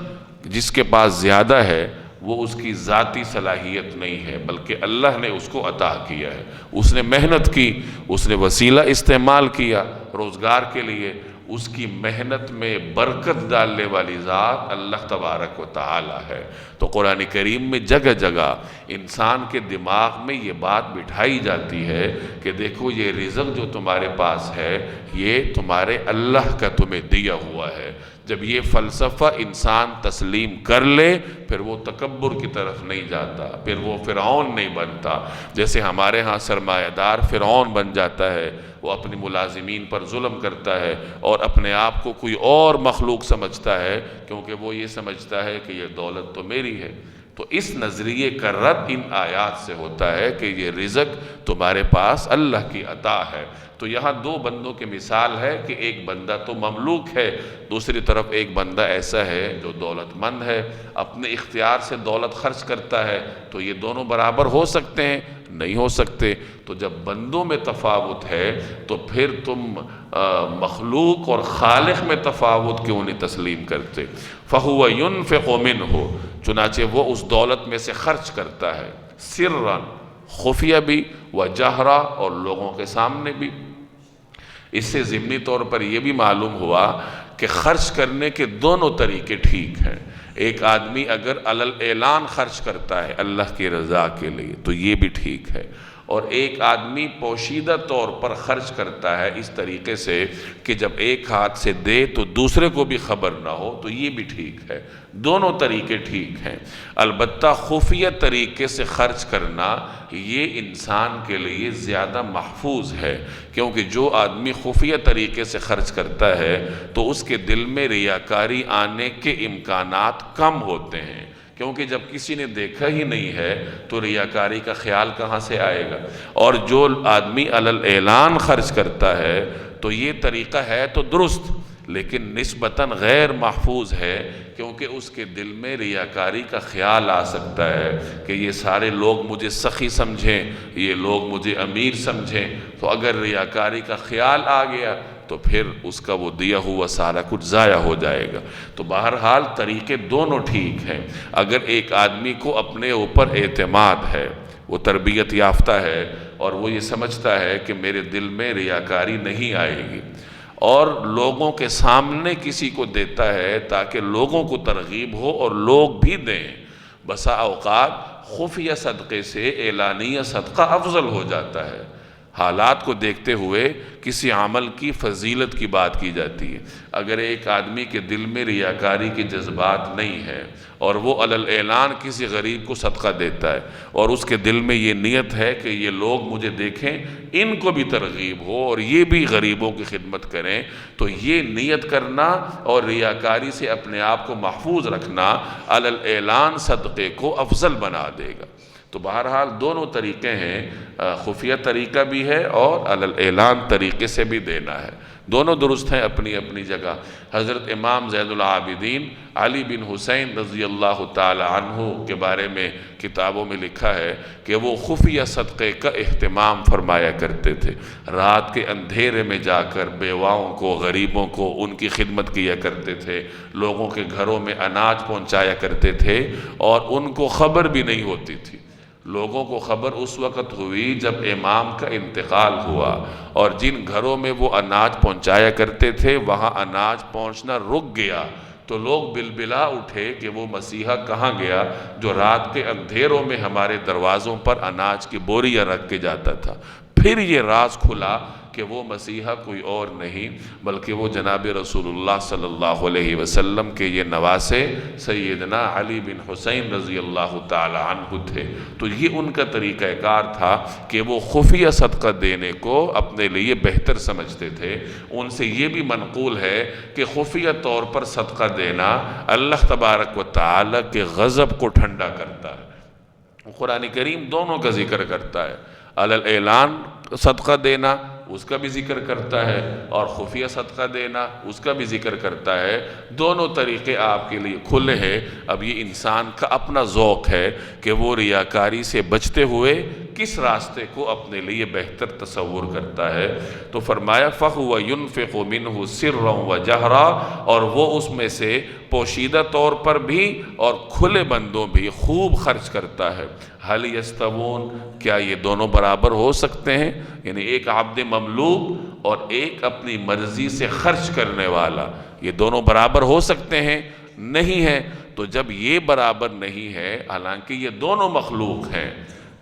جس کے پاس زیادہ ہے وہ اس کی ذاتی صلاحیت نہیں ہے، بلکہ اللہ نے اس کو عطا کیا ہے۔ اس نے محنت کی، اس نے وسیلہ استعمال کیا روزگار کے لیے، اس کی محنت میں برکت ڈالنے والی ذات اللہ تبارک و تعالی ہے۔ تو قرآن کریم میں جگہ جگہ انسان کے دماغ میں یہ بات بٹھائی جاتی ہے کہ دیکھو یہ رزق جو تمہارے پاس ہے یہ تمہارے اللہ کا تمہیں دیا ہوا ہے۔ جب یہ فلسفہ انسان تسلیم کر لے، پھر وہ تکبر کی طرف نہیں جاتا، پھر وہ فرعون نہیں بنتا۔ جیسے ہمارے ہاں سرمایہ دار فرعون بن جاتا ہے، وہ اپنی ملازمین پر ظلم کرتا ہے اور اپنے آپ کو کوئی اور مخلوق سمجھتا ہے، کیونکہ وہ یہ سمجھتا ہے کہ یہ دولت تو میری ہے۔ تو اس نظریے کا رد ان آیات سے ہوتا ہے کہ یہ رزق تمہارے پاس اللہ کی عطا ہے۔ تو یہاں دو بندوں کی مثال ہے کہ ایک بندہ تو مملوک ہے، دوسری طرف ایک بندہ ایسا ہے جو دولت مند ہے، اپنے اختیار سے دولت خرچ کرتا ہے۔ تو یہ دونوں برابر ہو سکتے ہیں؟ نہیں ہو سکتے۔ تو جب بندوں میں تفاوت ہے تو پھر تم مخلوق اور خالق میں تفاوت کیوں نہیں تسلیم کرتے؟ فَهُوَ يُنْفِقُ مِنْهُ، چنانچہ وہ اس دولت میں سے خرچ کرتا ہے، سرًا، خفیہ بھی، وجہرا، اور لوگوں کے سامنے بھی۔ اس سے ضمنی طور پر یہ بھی معلوم ہوا کہ خرچ کرنے کے دونوں طریقے ٹھیک ہیں۔ ایک آدمی اگر علی الاعلان خرچ کرتا ہے اللہ کی رضا کے لیے تو یہ بھی ٹھیک ہے، اور ایک آدمی پوشیدہ طور پر خرچ کرتا ہے اس طریقے سے کہ جب ایک ہاتھ سے دے تو دوسرے کو بھی خبر نہ ہو، تو یہ بھی ٹھیک ہے۔ دونوں طریقے ٹھیک ہیں، البتہ خفیہ طریقے سے خرچ کرنا یہ انسان کے لیے زیادہ محفوظ ہے، کیونکہ جو آدمی خفیہ طریقے سے خرچ کرتا ہے تو اس کے دل میں ریاکاری آنے کے امکانات کم ہوتے ہیں، کیونکہ جب کسی نے دیکھا ہی نہیں ہے تو ریاکاری کا خیال کہاں سے آئے گا۔ اور جو آدمی علی الاعلان خرچ کرتا ہے تو یہ طریقہ ہے تو درست، لیکن نسبتاً غیر محفوظ ہے، کیونکہ اس کے دل میں ریاکاری کا خیال آ سکتا ہے کہ یہ سارے لوگ مجھے سخی سمجھیں، یہ لوگ مجھے امیر سمجھیں۔ تو اگر ریاکاری کا خیال آ گیا تو پھر اس کا وہ دیا ہوا سارا کچھ ضائع ہو جائے گا۔ تو بہرحال طریقے دونوں ٹھیک ہیں۔ اگر ایک آدمی کو اپنے اوپر اعتماد ہے، وہ تربیت یافتہ ہے اور وہ یہ سمجھتا ہے کہ میرے دل میں ریاکاری نہیں آئے گی، اور لوگوں کے سامنے کسی کو دیتا ہے تاکہ لوگوں کو ترغیب ہو اور لوگ بھی دیں، بسا اوقات خفیہ صدقے سے اعلانیہ صدقہ افضل ہو جاتا ہے۔ حالات کو دیکھتے ہوئے کسی عمل کی فضیلت کی بات کی جاتی ہے۔ اگر ایک آدمی کے دل میں ریاکاری کے جذبات نہیں ہے اور وہ علی الاعلان کسی غریب کو صدقہ دیتا ہے اور اس کے دل میں یہ نیت ہے کہ یہ لوگ مجھے دیکھیں، ان کو بھی ترغیب ہو اور یہ بھی غریبوں کی خدمت کریں، تو یہ نیت کرنا اور ریاکاری سے اپنے آپ کو محفوظ رکھنا علی الاعلان صدقے کو افضل بنا دے گا۔ تو بہرحال دونوں طریقے ہیں، خفیہ طریقہ بھی ہے اور علی الاعلان طریقے سے بھی دینا ہے، دونوں درست ہیں اپنی اپنی جگہ۔ حضرت امام زین العابدین علی بن حسین رضی اللہ تعالی عنہ کے بارے میں کتابوں میں لکھا ہے کہ وہ خفیہ صدقے کا اہتمام فرمایا کرتے تھے، رات کے اندھیرے میں جا کر بیواؤں کو، غریبوں کو ان کی خدمت کیا کرتے تھے، لوگوں کے گھروں میں اناج پہنچایا کرتے تھے اور ان کو خبر بھی نہیں ہوتی تھی۔ لوگوں کو خبر اس وقت ہوئی جب امام کا انتقال ہوا، اور جن گھروں میں وہ اناج پہنچایا کرتے تھے وہاں اناج پہنچنا رک گیا، تو لوگ بلبلا اٹھے کہ وہ مسیحا کہاں گیا جو رات کے اندھیروں میں ہمارے دروازوں پر اناج کی بوریاں رکھ کے جاتا تھا۔ پھر یہ راز کھلا کہ وہ مسیحا کوئی اور نہیں بلکہ وہ جناب رسول اللہ صلی اللہ علیہ وسلم کے یہ نواسے سیدنا علی بن حسین رضی اللہ تعالی عنہ تھے۔ تو یہ ان کا طریقہ کار تھا کہ وہ خفیہ صدقہ دینے کو اپنے لیے بہتر سمجھتے تھے۔ ان سے یہ بھی منقول ہے کہ خفیہ طور پر صدقہ دینا اللہ تبارک و تعالی کے غضب کو ٹھنڈا کرتا ہے۔ قرآن کریم دونوں کا ذکر کرتا ہے، علی الاعلان صدقہ دینا اس کا بھی ذکر کرتا ہے اور خفیہ صدقہ دینا اس کا بھی ذکر کرتا ہے۔ دونوں طریقے آپ کے لیے کھلے ہیں۔ اب یہ انسان کا اپنا ذوق ہے کہ وہ ریاکاری سے بچتے ہوئے کس راستے کو اپنے لیے بہتر تصور کرتا ہے۔ تو فرمایا فَهُوَ يُنْفِقُ مِنْهُ سِرًّا وَجَهْرًا، اور وہ اس میں سے پوشیدہ طور پر بھی اور کھلے بندوں بھی خوب خرچ کرتا ہے۔ هَلْ يَسْتَوُونَ، کیا یہ دونوں برابر ہو سکتے ہیں؟ یعنی ایک عبد مملوک اور ایک اپنی مرضی سے خرچ کرنے والا، یہ دونوں برابر ہو سکتے ہیں؟ نہیں ہے۔ تو جب یہ برابر نہیں ہے، حالانکہ یہ دونوں مخلوق ہیں،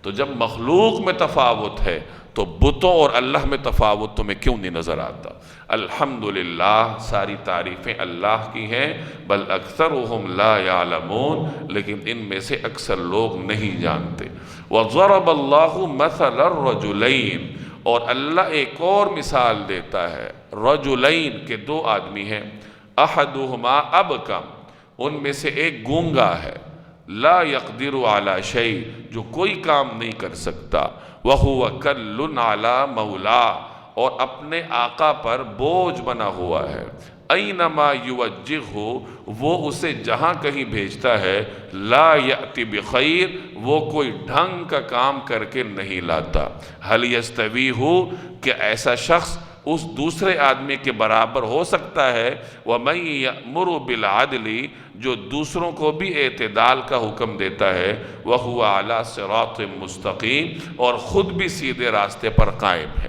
تو جب مخلوق میں تفاوت ہے تو بتوں اور اللہ میں تفاوت تمہیں کیوں نہیں نظر آتا؟ الحمدللہ، ساری تعریفیں اللہ کی ہیں، بل اکثرهم لا یعلمون، لیکن ان میں سے اکثر لوگ نہیں جانتے۔ وَضَرَبَ اللَّهُ مَثَلَ الرَّجُلَيْنِ، اور اللہ ایک اور مثال دیتا ہے، رجلین کے دو آدمی ہیں، احدہما ابکم، ان میں سے ایک گونگا ہے، لا یقدر علی شیء، جو کوئی کام نہیں کر سکتا، وَهُوَ کَلٌّ علی مولا، اور اپنے آقا پر بوجھ بنا ہوا ہے، اینما یوجہہ، وہ اسے جہاں کہیں بھیجتا ہے، لا یأتی بخیر، وہ کوئی ڈھنگ کا کام کر کے نہیں لاتا۔ حل یستوی ہو، کہ ایسا شخص اس دوسرے آدمی کے برابر ہو سکتا ہے، وَمَن یأمر بالعدل، جو دوسروں کو بھی اعتدال کا حکم دیتا ہے، وَهُوَ عَلَى صِرَاطٍ مستقیم، اور خود بھی سیدھے راستے پر قائم ہے۔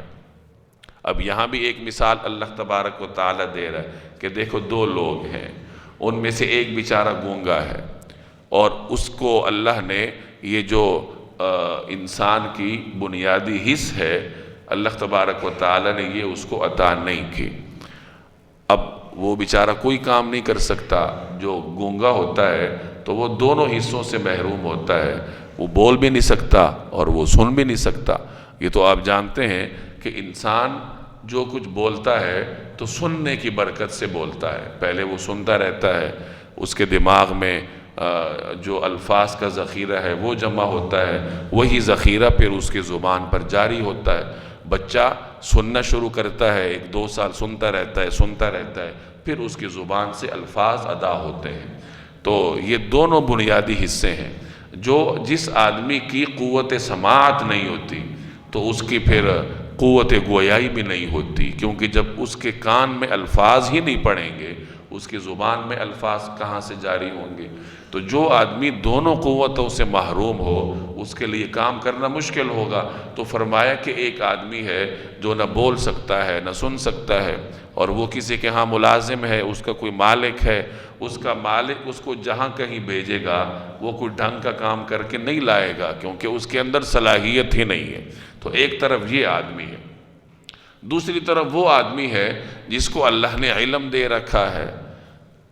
اب یہاں بھی ایک مثال اللہ تبارک و تعالی دے رہا ہے کہ دیکھو دو لوگ ہیں، ان میں سے ایک بیچارہ گونگا ہے اور اس کو اللہ نے یہ جو انسان کی بنیادی حس ہے اللہ تبارک و تعالی نے یہ اس کو عطا نہیں کی۔ اب وہ بیچارہ کوئی کام نہیں کر سکتا، جو گونگا ہوتا ہے تو وہ دونوں حصوں سے محروم ہوتا ہے، وہ بول بھی نہیں سکتا اور وہ سن بھی نہیں سکتا۔ یہ تو آپ جانتے ہیں کہ انسان جو کچھ بولتا ہے تو سننے کی برکت سے بولتا ہے، پہلے وہ سنتا رہتا ہے، اس کے دماغ میں جو الفاظ کا ذخیرہ ہے وہ جمع ہوتا ہے، وہی ذخیرہ پھر اس کی زبان پر جاری ہوتا ہے۔ بچہ سننا شروع کرتا ہے، 1-2 سال سنتا رہتا ہے، پھر اس کی زبان سے الفاظ ادا ہوتے ہیں۔ تو یہ دونوں بنیادی حصے ہیں۔ جس آدمی کی قوت سماعت نہیں ہوتی تو اس کی پھر قوت گویائی بھی نہیں ہوتی، کیونکہ جب اس کے کان میں الفاظ ہی نہیں پڑیں گے، اس کی زبان میں الفاظ کہاں سے جاری ہوں گے؟ تو جو آدمی دونوں قوتوں سے محروم ہو اس کے لیے کام کرنا مشکل ہوگا۔ تو فرمایا کہ ایک آدمی ہے جو نہ بول سکتا ہے نہ سن سکتا ہے، اور وہ کسی کے ہاں ملازم ہے، اس کا کوئی مالک ہے، اس کا مالک اس کو جہاں کہیں بھیجے گا وہ کوئی ڈھنگ کا کام کر کے نہیں لائے گا، کیونکہ اس کے اندر صلاحیت ہی نہیں ہے۔ تو ایک طرف یہ آدمی ہے، دوسری طرف وہ آدمی ہے جس کو اللہ نے علم دے رکھا ہے،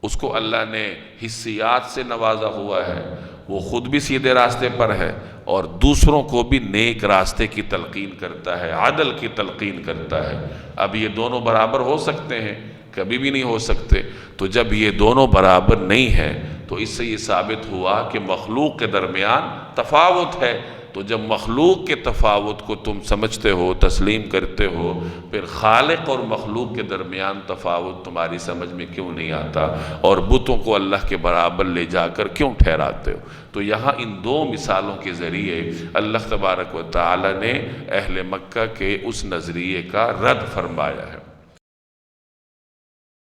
اس کو اللہ نے حسیات سے نوازا ہوا ہے، وہ خود بھی سیدھے راستے پر ہے اور دوسروں کو بھی نیک راستے کی تلقین کرتا ہے، عدل کی تلقین کرتا ہے۔ اب یہ دونوں برابر ہو سکتے ہیں؟ کبھی بھی نہیں ہو سکتے۔ تو جب یہ دونوں برابر نہیں ہیں تو اس سے یہ ثابت ہوا کہ مخلوق کے درمیان تفاوت ہے۔ تو جب مخلوق کے تفاوت کو تم سمجھتے ہو، تسلیم کرتے ہو، پھر خالق اور مخلوق کے درمیان تفاوت تمہاری سمجھ میں کیوں نہیں آتا، اور بتوں کو اللہ کے برابر لے جا کر کیوں ٹھہراتے ہو؟ تو یہاں ان دو مثالوں کے ذریعے اللہ تبارک و تعالی نے اہل مکہ کے اس نظریے کا رد فرمایا ہے۔